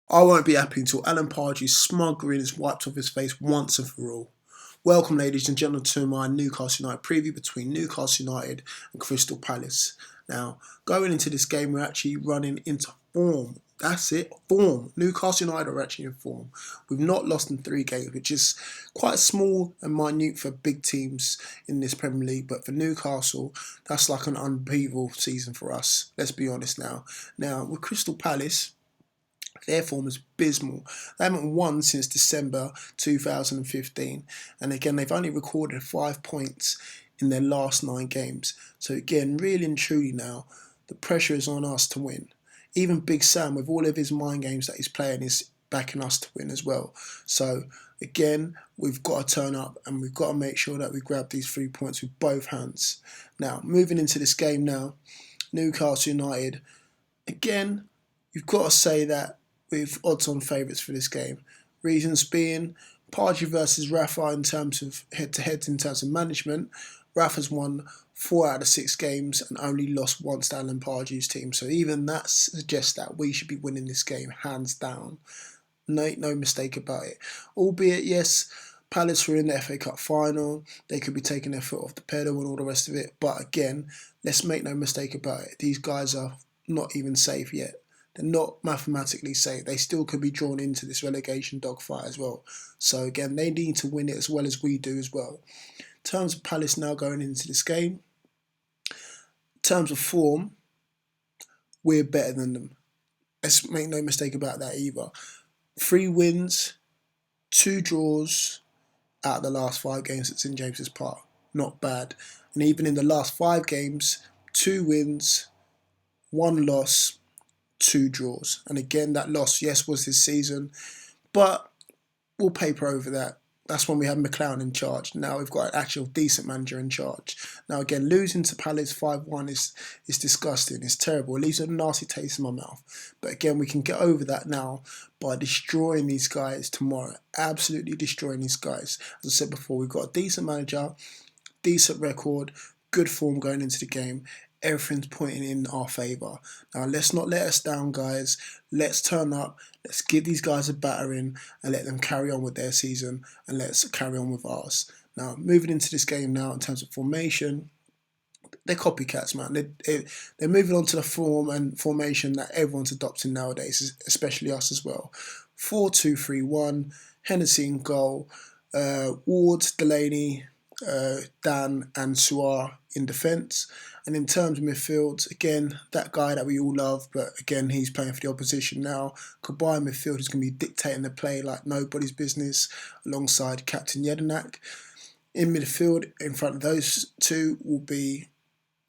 I won't be happy until Alan Pardew's smug grin is wiped off his face once and for all. Welcome, ladies and gentlemen, to my Newcastle United preview between Newcastle United and Crystal Palace. Now, going into this game, we're actually running into form. That's it, form. Newcastle United are actually in form. We've not lost in 3 games, which is quite small and minute for big teams in this Premier League. But for Newcastle, that's like an unbeatable season for us. Let's be honest now. Now, with Crystal Palace, their form is abysmal. They haven't won since December 2015. And again, they've only recorded 5 points in their last 9 games. So again, really and truly now, the pressure is on us to win. Even Big Sam, with all of his mind games that he's playing, is backing us to win as well. So again, we've got to turn up and we've got to make sure that we grab these 3 points with both hands. Now, moving into this game now, Newcastle United, again, you've got to say that with odds-on favourites for this game. Reasons being, Pardew versus Rafa in terms of head-to-head, in terms of management. Rafa's won 4 out of 6 games and only lost once to Alan Pardew's team. So even that suggests that we should be winning this game hands down. No mistake about it. Albeit, yes, Palace were in the FA Cup final. They could be taking their foot off the pedal and all the rest of it. But again, let's make no mistake about it. These guys are not even safe yet. They're not mathematically safe. They still could be drawn into this relegation dogfight as well. So again, they need to win it as well as we do as well. In terms of Palace now going into this game, in terms of form, we're better than them. Let's make no mistake about that either. 3 wins, 2 draws out of the last 5 games at St James's Park. Not bad. And even in the last 5 games, 2 wins, 1 loss, 2 draws. And again, that loss, yes, was this season, but we'll paper over that. That's when we had McLaren in charge. Now we've got an actual decent manager in charge. Now again, losing to Palace 5-1 is disgusting. It's terrible. It leaves a nasty taste in my mouth. But again, we can get over that now by destroying these guys tomorrow. Absolutely destroying these guys. As I said before, we've got a decent manager, decent record, good form going into the game. Everything's pointing in our favour. Now let's not let us down, guys. Let's turn up. Let's give these guys a battering and let them carry on with their season, and let's carry on with ours. Now, moving into this game now in terms of formation, they're copycats, man. They're moving on to the form and formation that everyone's adopting nowadays, especially us as well. 4-2-3-1, Hennessy in goal, Ward, Delaney, Dan and Suar in defence. And in terms of midfield, again, that guy that we all love, but again, he's playing for the opposition now. Kabay midfield is going to be dictating the play like nobody's business, alongside Captain Jedinak. In midfield, in front of those two, will be,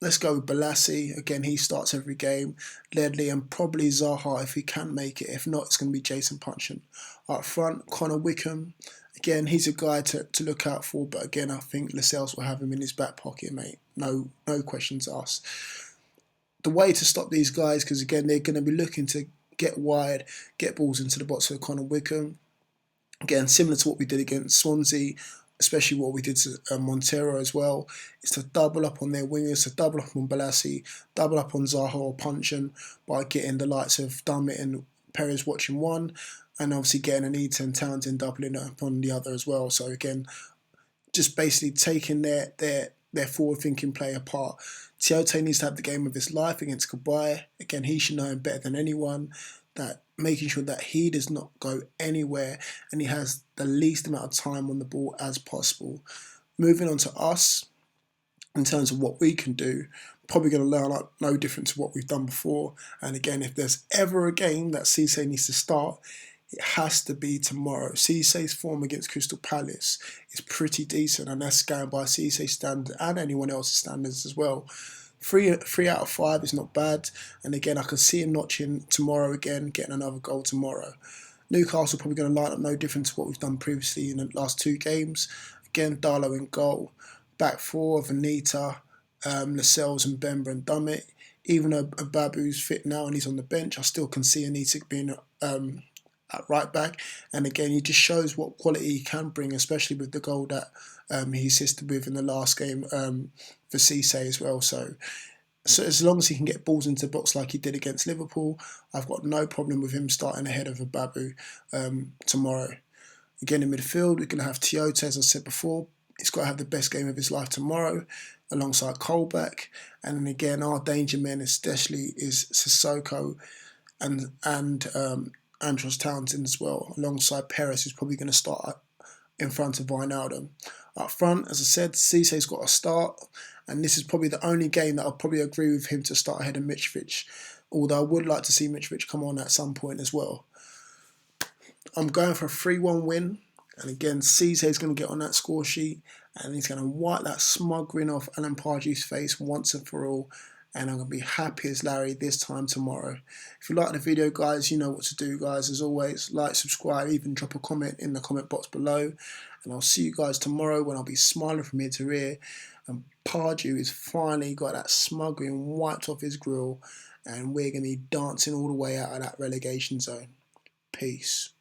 let's go with Balassi. Again, he starts every game. Ledley and probably Zaha if he can make it. If not, it's going to be Jason Puncheon. Up front, Connor Wickham. Again, he's a guy to look out for, but again, I think Lascelles will have him in his back pocket, mate. No questions asked. The way to stop these guys, because again, they're going to be looking to get wide, get balls into the box for Connor Wickham. Again, similar to what we did against Swansea, especially what we did to Montero as well, is to double up on their wingers, to double up on Balassi, double up on Zaha or Puncheon by getting the likes of Dummett and Perez watching one, and obviously getting Anita and Townsend doubling up on the other as well. So again, just basically taking their forward-thinking play apart. Tiote needs to have the game of his life against Kabay. Again, he should know him better than anyone, that making sure that he does not go anywhere and he has the least amount of time on the ball as possible. Moving on to us, in terms of what we can do, probably going to learn up no different to what we've done before. And again, if there's ever a game that Cisse needs to start, it has to be tomorrow. Cisse's form against Crystal Palace is pretty decent, and that's going by Cisse's standards and anyone else's standards as well. 3 out of 5 is not bad, and again, I can see him notching tomorrow again, getting another goal tomorrow. Newcastle probably going to line up no different to what we've done previously in the last 2 games. Again, Darlow in goal. Back 4 of Anita, Lascelles and Bemba and Dummett. Even though Babu's fit now and he's on the bench, I still can see Anita being at right back. And again, he just shows what quality he can bring, especially with the goal that he assisted with in the last game for Cisse as well. So So as long as he can get balls into the box like he did against Liverpool, I've got no problem with him starting ahead of a Babu tomorrow. Again, in midfield, we're going to have Toyota, as I said before. He's got to have the best game of his life tomorrow, alongside Colback. And then again, our danger men, especially, is Sissoko and Andros Townsend as well, alongside Perez, who's probably going to start in front of Wijnaldum. Up front, as I said, Cisse's got to start, and this is probably the only game that I'll probably agree with him to start ahead of Mitrovic, although I would like to see Mitrovic come on at some point as well. I'm going for a 3-1 win, and again, Cisse's going to get on that score sheet, and he's going to wipe that smug grin off Alan Pardew's face once and for all, and I'm going to be happy as Larry this time tomorrow. If you like the video, guys, you know what to do, guys. As always, like, subscribe, even drop a comment in the comment box below, and I'll see you guys tomorrow when I'll be smiling from ear to ear, and Pardew has finally got that smug grin wiped off his grill, and we're going to be dancing all the way out of that relegation zone. Peace.